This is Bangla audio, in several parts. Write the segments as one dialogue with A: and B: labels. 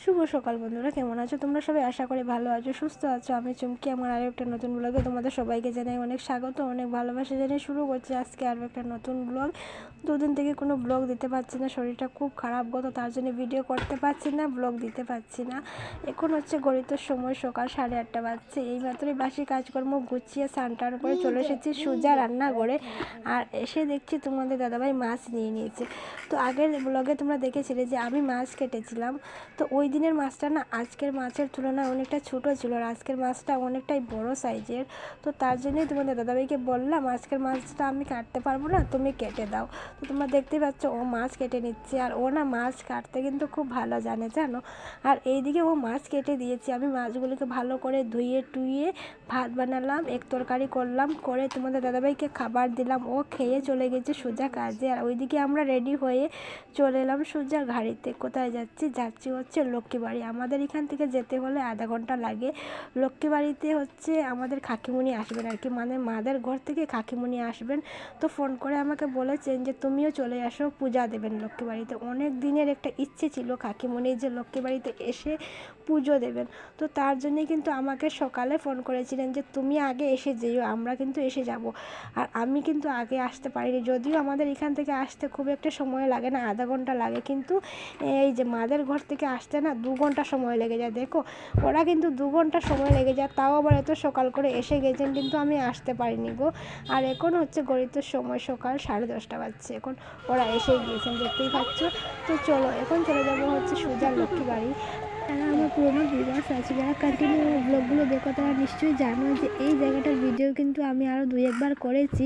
A: শুভ সকাল বন্ধুরা, কেমন আছো তোমরা সবাই? আশা করি ভালো আছো, সুস্থ আছো। আমি চুমকি, আমার আরও একটা নতুন ব্লগে তোমাদের সবাইকে জানাই অনেক স্বাগত, অনেক ভালোবাসা জানিয়ে শুরু করছি আজকে আরও একটা নতুন ব্লগ। দুদিন থেকে কোনো ব্লগ দিতে পারছি না, শরীরটা খুব খারাপ গো, তো তার জন্য ভিডিও করতে পারছি না, ব্লগ দিতে পারছি না। এখন হচ্ছে গড়িত সময় সকাল 8:30 বাজছে। এই মাত্রই বাসি কাজকর্ম গুছিয়ে স্নান টান করে চলে এসেছি সোজা রান্নাঘরে। আর এসে দেখছি তোমাদের দাদাভাই মাছ নিয়ে নিয়েছে। তো আগের ব্লগে তোমরা দেখেছিলে যে আমি মাছ কেটেছিলাম, তো ওই দিনের মাছটা না আজকের মাছের তুলনায় অনেকটা ছোটো ছিল, আর আজকের মাছটা অনেকটাই বড় সাইজের। তো তার জন্যই তোমাদের দাদাভাইকে বললাম আজকের মাছটা আমি কাটতে পারবো না, তুমি কেটে দাও। তো তোমরা দেখতে পাচ্ছ ও মাছ কেটে নিচ্ছে, আর ও না মাছ কাটতে কিন্তু খুব ভালো জানে, জানো। আর এইদিকে ও মাছ কেটে দিয়েছে, আমি মাছগুলোকে ভালো করে ধুয়ে টুয়ে ভাত বানালাম, এক তরকারি করলাম, করে তোমাদের দাদাভাইকে খাবার দিলাম, ও খেয়ে চলে গেছে সোজা কাজে। আর ওইদিকে আমরা রেডি হয়ে চলে এলাম সোজা গাড়িতে। কোথায় যাচ্ছি? যাচ্ছি হচ্ছে লক্ষ্মীবাড়ি। আমাদের এখান থেকে যেতে হলে আধা ঘন্টা লাগে। লক্ষ্মীবাড়িতে হচ্ছে আমাদের কাকিমুনি আসবেন আর কি, মানে মাদের ঘর থেকে কাকিমুনি আসবেন। তো ফোন করে আমাকে বলেছেন যে তুমিও চলে আসো, পূজা দেবেন লক্ষ্মীবাড়িতে। অনেক দিনের একটা ইচ্ছে ছিল কাকিমুনি যে লক্ষ্মীবাড়িতে এসে পুজো দেবেন। তো তার জন্যে কিন্তু আমাকে সকালে ফোন করেছিলেন যে তুমি আগে এসে যেও, আমরা কিন্তু এসে যাব। আর আমি কিন্তু আগে আসতে পারিনি, যদিও আমাদের এখান থেকে আসতে খুব একটা সময় লাগে না, আধা ঘন্টা লাগে, কিন্তু এই যে মাদের ঘর থেকে আসতে না 2 ঘন্টা সময় লেগে যায়। দেখো ওরা কিন্তু 2 ঘন্টা সময় লেগে যায়, তাও আবার এত সকাল করে এসে গেছেন, কিন্তু আমি আসতে পারিনি গো। আর এখন হচ্ছে গড়িত সময় সকাল 10:30 বাজছে, এখন ওরা এসে গিয়েছেন, দেখতেই পাচ্ছ। তো চলো এখন চলে যাবো হচ্ছে সোজা লক্ষ্মীবাড়ি। যারা আমার পুরোনো ভিউয়ার্স আছে, যারা কন্টিনিউ আমার ব্লগগুলো দেখো, তারা নিশ্চয়ই জানো যে এই জায়গাটার ভিডিও কিন্তু আমি আরও 2-1 বার করেছি।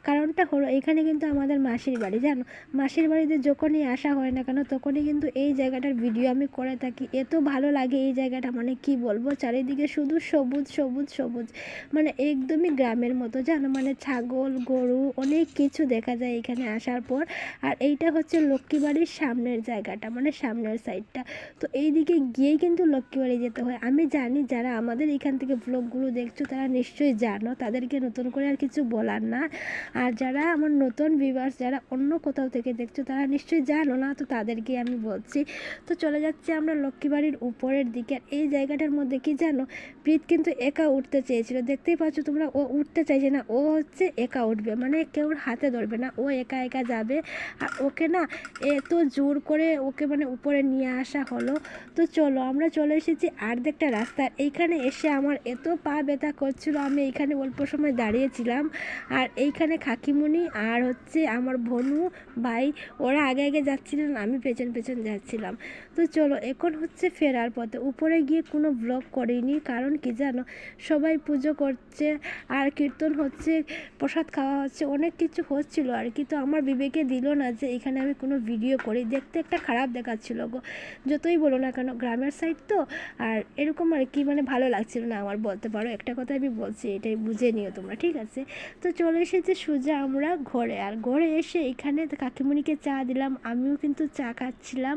A: কারণটা হলো এখানে কিন্তু আমাদের মাসির বাড়ি, জানো। মাসির বাড়িতে যখনই আসা হয় না কেন তখনই কিন্তু এই জায়গাটার ভিডিও আমি করে থাকি। এত ভালো লাগে এই জায়গাটা, মানে কি বলবো, চারিদিকে শুধু সবুজ সবুজ সবুজ, মানে একদমই গ্রামের মতো, জানো। মানে ছাগল গরু অনেক কিছু দেখা যায় এখানে আসার পর। আর এইটা হচ্ছে লক্ষ্মীবাড়ির সামনের জায়গাটা, মানে সামনের সাইডটা। তো এই দিকে গিয়েই কিন্তু লক্ষ্মীবাড়ি যেতে হয়। আমি জানি যারা আমাদের এখান থেকে ব্লগগুলো দেখছো তারা নিশ্চয়ই জানো, তাদেরকে নতুন করে আর কিছু বলার না। আর যারা আমার নতুন ভিউয়ার্স, যারা অন্য কোথাও থেকে দেখছো, তারা নিশ্চয়ই জানো না, তো তাদেরকে আমি বলছি। তো চলে যাচ্ছি আমরা লক্ষ্মীবাড়ির উপরের দিকে। আর এই জায়গাটার মধ্যে কি জানো, প্রীত কিন্তু একা উঠতে চেয়েছিল, দেখতেই পাচ্ছ তোমরা। ও উঠতে চাইছে না, ও হচ্ছে একা উঠবে, মানে কেউ হাতে ধরবে না, ও একা একা যাবে। আর ওকে না এত জোর করে ওকে মানে উপরে নিয়ে আসা হলো। তো চলো আমরা চলে এসেছি আর্ধেকটা রাস্তা। এইখানে এসে আমার এত পা ব্যথা করছিল, আমি এইখানে অল্প সময় দাঁড়িয়েছিলাম। আর এইখানে কাকিমণি আর হচ্ছে আমার ভনু ভাই, ওরা আগে আগে যাচ্ছিলেন, আমি পেছন পেছন যাচ্ছিলাম। তো চলো এখন হচ্ছে ফেরার পথে। উপরে গিয়ে কোনো ব্লগ করিনি, কারণ কি জানো, সবাই পুজো করছে আর কীর্তন হচ্ছে, প্রসাদ খাওয়া হচ্ছে, অনেক কিছু হচ্ছিল আর কি। তো আমার বিবেকে দিল না যে এখানে আমি কোনো ভিডিও করি, দেখতে একটা খারাপ দেখাচ্ছিল গো। যতই বলো না কেন গ্রামের সাইড তো, আর এরকম আর কি, মানে ভালো লাগছিল না আমার, বলতে পারো। একটা কথা আমি বলছি, এটাই বুঝে নিও তোমরা, ঠিক আছে। তো চলে এসেছি সোজা আমরা ঘরে। আর ঘরে এসে এইখানে কাকিমণিকে চা দিলাম, আমিও কিন্তু চা খাচ্ছিলাম।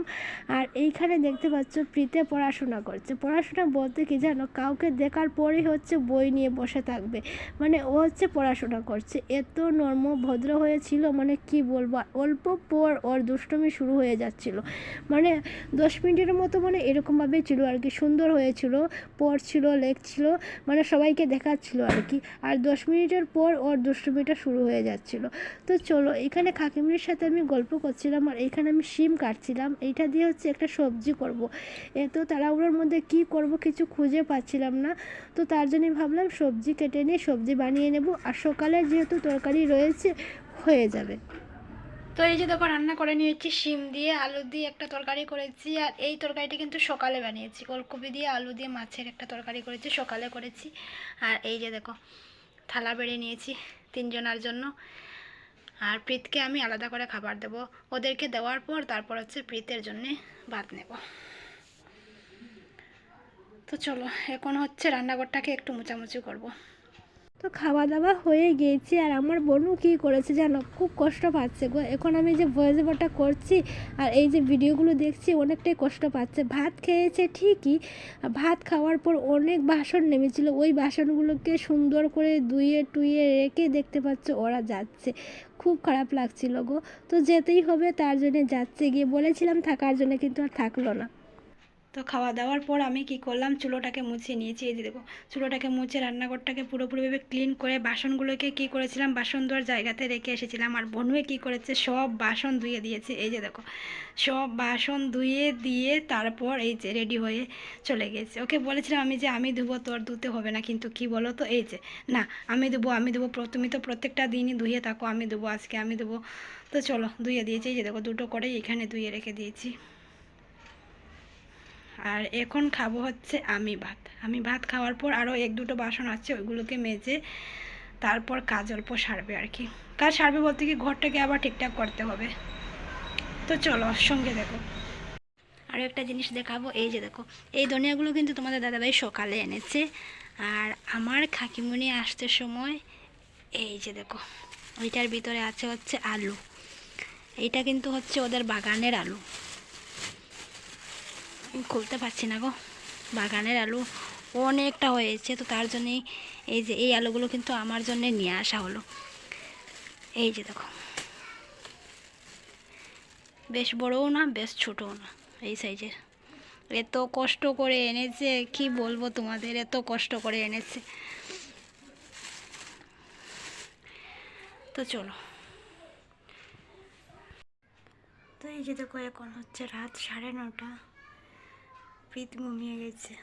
A: আর এইখানে দেখতে পাচ্ছ প্রীতে পড়াশোনা করছে। পড়াশোনা বলতে কি জানো, কাউকে দেখার পরেই হচ্ছে বই নিয়ে বসে থাকবে, মানে ও হচ্ছে পড়াশোনা করছে। এত নর্ম ভদ্র হয়েছিল, মানে কি বলবো, অল্প পর ওর দুষ্টুমি শুরু হয়ে যাচ্ছিল। মানে 10 মিনিটের মতো মানে এরকমভাবেই ছিল আর কি, সুন্দর হয়েছিল, পড়ছিল লেখছিল, মানে সবাইকে দেখাচ্ছিল আর কি। আর 10 মিনিটের পর ওর দুষ্টুমিটা শুরু হয়ে যাচ্ছিল। তো চলো এখানে কাকিমণির সাথে আমি গল্প করছিলাম, আর এইখানে আমি শিম কাটছিলাম। এইটা দিয়ে হচ্ছে একটা সবজি করব। এত তাড়াহুড়োর মধ্যে কি করব কিছু খুঁজে পাচ্ছিলাম না, তো তার জন্যই ভাবলাম সবজি কেটে নিয়ে সবজি বানিয়ে নেব, আর সকালে যেহেতু তরকারি রয়েছে হয়ে যাবে। তো এই যে দেখো রান্না করে নিয়েছি, শিম দিয়ে আলু দিয়ে একটা তরকারি করেছি। আর এই তরকারিটা কিন্তু সকালে বানিয়েছি, ওলকপি দিয়ে আলু দিয়ে মাছের একটা তরকারি করেছি, সকালে করেছি। আর এই যে দেখো থালা বেড়ে নিয়েছি 3 জনের জন্য। আর প্রীতকে আমি আলাদা করে খাবার দেবো, ওদেরকে দেওয়ার পর তারপর হচ্ছে প্রীতের জন্যে ভাত নেব। তো চলো এখন হচ্ছে রান্নাঘরটাকে একটু মোছামুছি করব। তো খাওয়া দাওয়া হয়ে গিয়েছে। আর আমার বোনও কী করেছে জানো, খুব কষ্ট পাচ্ছে গো। এখন আমি যে ভয়েস ওভারটা করছি আর এই যে ভিডিওগুলো দেখছি, অনেকটাই কষ্ট পাচ্ছে। ভাত খেয়েছে ঠিকই, ভাত খাওয়ার পর অনেক বাসন নেমেছিল, ওই বাসনগুলোকে সুন্দর করে ধুয়ে টুয়ে রেখে দেখতে পাচ্ছ ওরা যাচ্ছে। খুব খারাপ লাগছিল গো। তো যেতেই হবে, তার জন্য যাচ্ছে, গিয়ে বলেছিলাম থাকার জন্য, কিন্তু আর থাকলো না।
B: তো খাওয়া দাওয়ার পর আমি কি করলাম, চুলোটাকে মুছে নিয়েছি। এই যে দেখো, চুলোটাকে মুছে রান্নাঘরটাকে পুরোপুরিভাবে ক্লিন করে বাসনগুলোকে কি করেছিলাম, বাসন ধোয়ার জায়গাতে রেখে এসেছিলাম। আর বনুয়ে কি করেছে, সব বাসন ধুয়ে দিয়েছে। এই যে দেখো, সব বাসন ধুয়ে দিয়ে তারপর এই যে রেডি হয়ে চলে গেছে। ওকে বলেছিলাম আমি যে আমি ধুবো, তোর ধুতে হবে না, কিন্তু কি বলো তো, এই যে না, আমি দেবো, তুমি তো প্রত্যেকটা দিনই ধুয়ে থাকো, আমি দেবো, আজকে আমি দেবো। তো চলো, ধুয়ে দিয়েছি। এই যে দেখো, দুটো করে এখানে ধুয়ে রেখে দিয়েছি। আর এখন খাবো হচ্ছে আমি ভাত খাওয়ার পর আরও এক দুটো বাসন আছে, ওইগুলোকে মেজে তারপর কাজ অল্প সারবে আর কি। কাজ সারবে বলতে কি, ঘরটাকে আবার ঠিকঠাক করতে হবে। তো চলো সঙ্গে দেখো। আরও একটা জিনিস দেখাবো। এই যে দেখো, এই ধনিয়াগুলো কিন্তু তোমাদের দাদাভাই সকালে এনেছে। আর আমার কাকিমুনি আসতে সময় এই যে দেখো, ওইটার ভিতরে আছে হচ্ছে আলু। এইটা কিন্তু হচ্ছে ওদের বাগানের আলু, খুলতে পারছি না গো। বাগানের আলু অনেকটা হয়েছে, তো তার জন্যেই এই যে এই আলুগুলো কিন্তু আমার জন্যে নিয়ে আসা হলো। এই যে দেখো, বেশ বড়ও না, বেশ ছোটও না, এই সাইজের। এত কষ্ট করে এনেছে, কি বলবো তোমাদের, এত কষ্ট করে এনেছে। তো চলো, তো এই যে দেখো, এখন হচ্ছে রাত 9:30। প্রীত ঘুমিয়ে গেছে।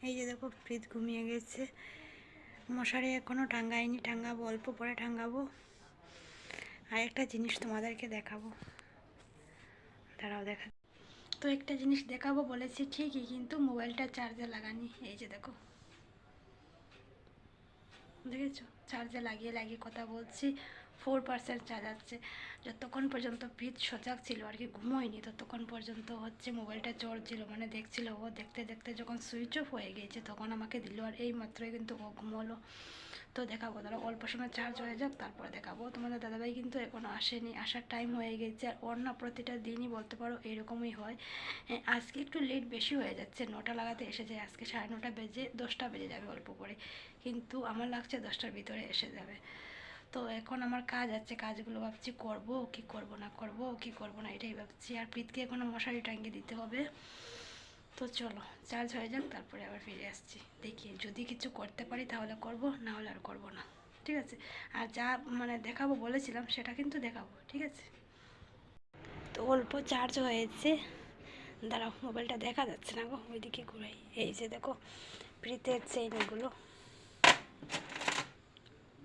B: এই যে দেখো, প্রীত ঘুমিয়ে গেছে। মশারি এখনও টাঙ্গাইনি, টাঙ্গাবো, অল্প পরে টাঙ্গাবো। আর একটা জিনিস তোমাদেরকে দেখাবো, দাঁড়াও দেখা। তো একটা জিনিস দেখাবো বলেছি ঠিকই, কিন্তু মোবাইলটা চার্জে লাগানি। এই যে দেখো, দেখেছো, চার্জে লাগিয়ে লাগিয়ে কথা বলছি। 4% চার্জ আছে। যতক্ষণ পর্যন্ত প্রীত সজাগ ছিল আর কি, ঘুমোয়নি, ততক্ষণ পর্যন্ত হচ্ছে মোবাইলটা চলছিল, মানে দেখছিল। ও দেখতে দেখতে যখন সুইচ অফ হয়ে গিয়েছে তখন আমাকে দিল, আর এই মাত্রই কিন্তু ও ঘুমোলো। তো দেখাবো, তারা অল্প সময় চার্জ হয়ে যাক, তারপরে দেখাবো। তোমাদের দাদাভাই কিন্তু এখনও আসেনি, আসার টাইম হয়ে গেছে। আর ওর না প্রতিটা দিনই বলতে পারো এরকমই হয়। আজকে একটু লেট বেশি হয়ে যাচ্ছে, 9টা লাগাতে এসে যায়। আজকে 9:30 বেজে 10টা বেজে যাবে অল্প করে, কিন্তু আমার লাগছে 10টার ভিতরে এসে যাবে। তো এখন আমার কাজ আছে, কাজগুলো ভাবছি করব কি করব না, করব কি করব না, এটাই ভাবছি। আর প্রীতকে এখনও মশারি টাঙিয়ে দিতে হবে। তো চলো, চার্জ হয়ে যাক, তারপরে আবার ফিরে আসছি। দেখি যদি কিছু করতে পারি তাহলে করব, না হলে আর করব না, ঠিক আছে। আর যা মানে দেখাবো বলেছিলাম সেটা কিন্তু দেখাবো, ঠিক আছে। তো অল্প চার্জ হয়েছে, দাঁড়াও, মোবাইলটা দেখা যাচ্ছে না গো, ওইদিকে ঘুরাই। এই যে দেখো, প্রীতের চেইন, এগুলো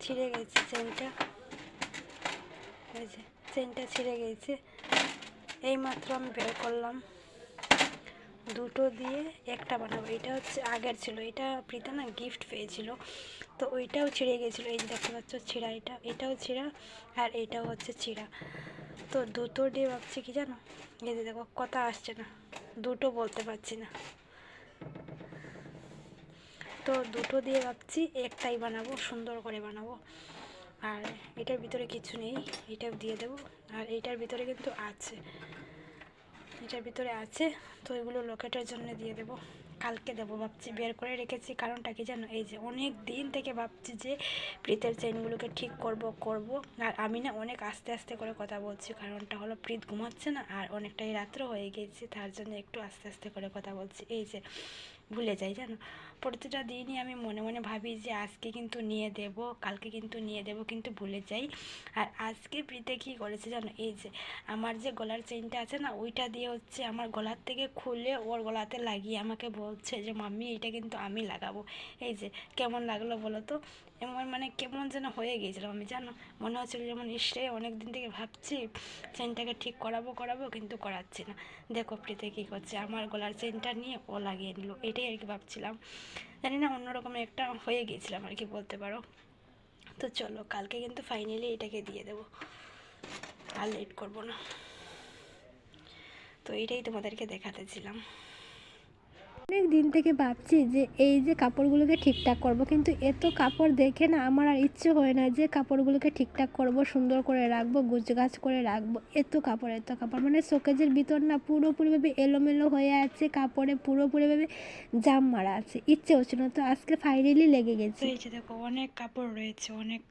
B: ছিঁড়ে গেছে চেনটা। এই যে চেনটা ছিঁড়ে গেছে, এইমাত্র আমি বের করলাম। দুটো দিয়ে একটা বানাবো। এটা হচ্ছে আগের ছিল, এটা প্রীতা না গিফট পেয়েছিল, তো ওইটাও ছিঁড়ে গেছিলো। এই যে দেখতে পাচ্ছ ছিঁড়া, এটাও ছিঁড়া, আর এটাও হচ্ছে ছিঁড়া। তো দুটো দিয়ে ভাবছি কি জানো, এই যে দেখো, কথা আসছে না, দুটো বলতে পারছি না। তো দুটো দিয়ে ভাবছি একটাই বানাবো, সুন্দর করে বানাবো। আর এটার ভিতরে কিছু নেই, এটাও দিয়ে দেবো। আর এইটার ভিতরে কিন্তু আছে, এটার ভিতরে আছে। তো এগুলো লকেটের জন্য দিয়ে দেবো, কালকে দেবো ভাবছি। বের করে রেখেছি, কারণটা কি জানো, এই যে অনেক দিন থেকে ভাবছি যে প্রীতের চেনগুলোকে ঠিক করব। আর আমি না অনেক আস্তে আস্তে করে কথা বলছি, কারণটা হলো প্রীত ঘুমাচ্ছে না, আর অনেকটাই রাত্র হয়ে গিয়েছে, তার জন্য একটু আস্তে আস্তে করে কথা বলছি। এই যে ভুলে যাই জানো, প্রতিটা দিনই আমি মনে মনে ভাবি যে আজকে কিন্তু নিয়ে দেব, কালকে কিন্তু নিয়ে দেব, কিন্তু ভুলে যাই। আর আজকে প্রীতে কী করেছে জানো, এই যে আমার যে গলার চেইনটা আছে না, ওইটা দিয়ে হচ্ছে আমার গলার থেকে খুলে ওর গলাতে লাগিয়ে আমাকে বলছে যে মাম্মি এটা কিন্তু আমি লাগাবো। এই যে কেমন লাগলো বলো তো, এমন মানে কেমন যেন হয়ে গিয়েছিলাম আমি, জানো, মনে হচ্ছিলো যেমন ইসরে অনেক দিন থেকে ভাবছি চেনটাকে ঠিক করাবো, কিন্তু করাচ্ছি না। দেখো প্রীতে কী করছে, আমার গলার চেনটা নিয়ে ও লাগিয়ে নিল, এটাই আর কি ভাবছিলাম। জানি না, অন্যরকম একটা হয়ে গিয়েছিলাম আর কি বলতে পারো। তো চলো, কালকে কিন্তু ফাইনালি এটাকে দিয়ে দেবো, আর লেট করবো না। তো এইটাই তোমাদেরকে দেখাতেছিলাম।
A: অনেক দিন থেকে ভাবছি যে এই যে কাপড়গুলোকে ঠিকঠাক করব, কিন্তু এত কাপড় দেখে না আমার আর ইচ্ছে হয় না যে কাপড়গুলোকে ঠিকঠাক করব, সুন্দর করে রাখবো, গুছগাছ করে রাখবো। এত কাপড় মানে শোকেজের ভিতর না পুরোপুরিভাবে এলোমেলো হয়ে আছে, কাপড়ে পুরোপুরিভাবে জাম মারা আছে, ইচ্ছে হচ্ছে না। তো আজকে ফাইনালি লেগে গেছে।
B: এই যে দেখো, অনেক কাপড় রয়েছে, অনেক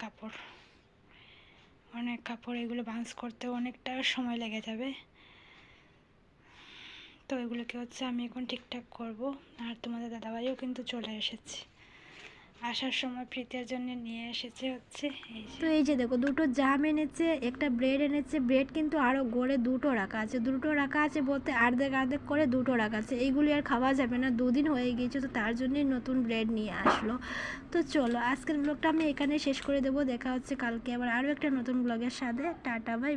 B: কাপড়, এগুলো বাঁশ করতে অনেকটা সময় লেগে যাবে। তো এগুলোকে হচ্ছে আমি এখন ঠিকঠাক করব। আর তোমাদের দাদাভাইও কিন্তু চলে এসেছে, আসার সময় প্রীতের জন্য নিয়ে এসেছে হচ্ছে এই
A: তো
B: যে।
A: এই যে দেখো, দুটো জাম এনেছে, একটা ব্রেড এনেছে। ব্রেড কিন্তু আরও গড়ে দুটো রাখা আছে, দুটো রাখা আছে বলতে অর্ধেক অর্ধেক করে দুটো রাখা আছে। এইগুলি আর খাওয়া যাবে না, দুদিন হয়ে গিয়েছে, তো তার জন্যই নতুন ব্রেড নিয়ে আসলো। তো চলো আজকের ব্লগটা আমি এখানে শেষ করে দেবো। দেখা হচ্ছে কালকে আবার আরও একটা নতুন ব্লগের সাথে। Tata bye.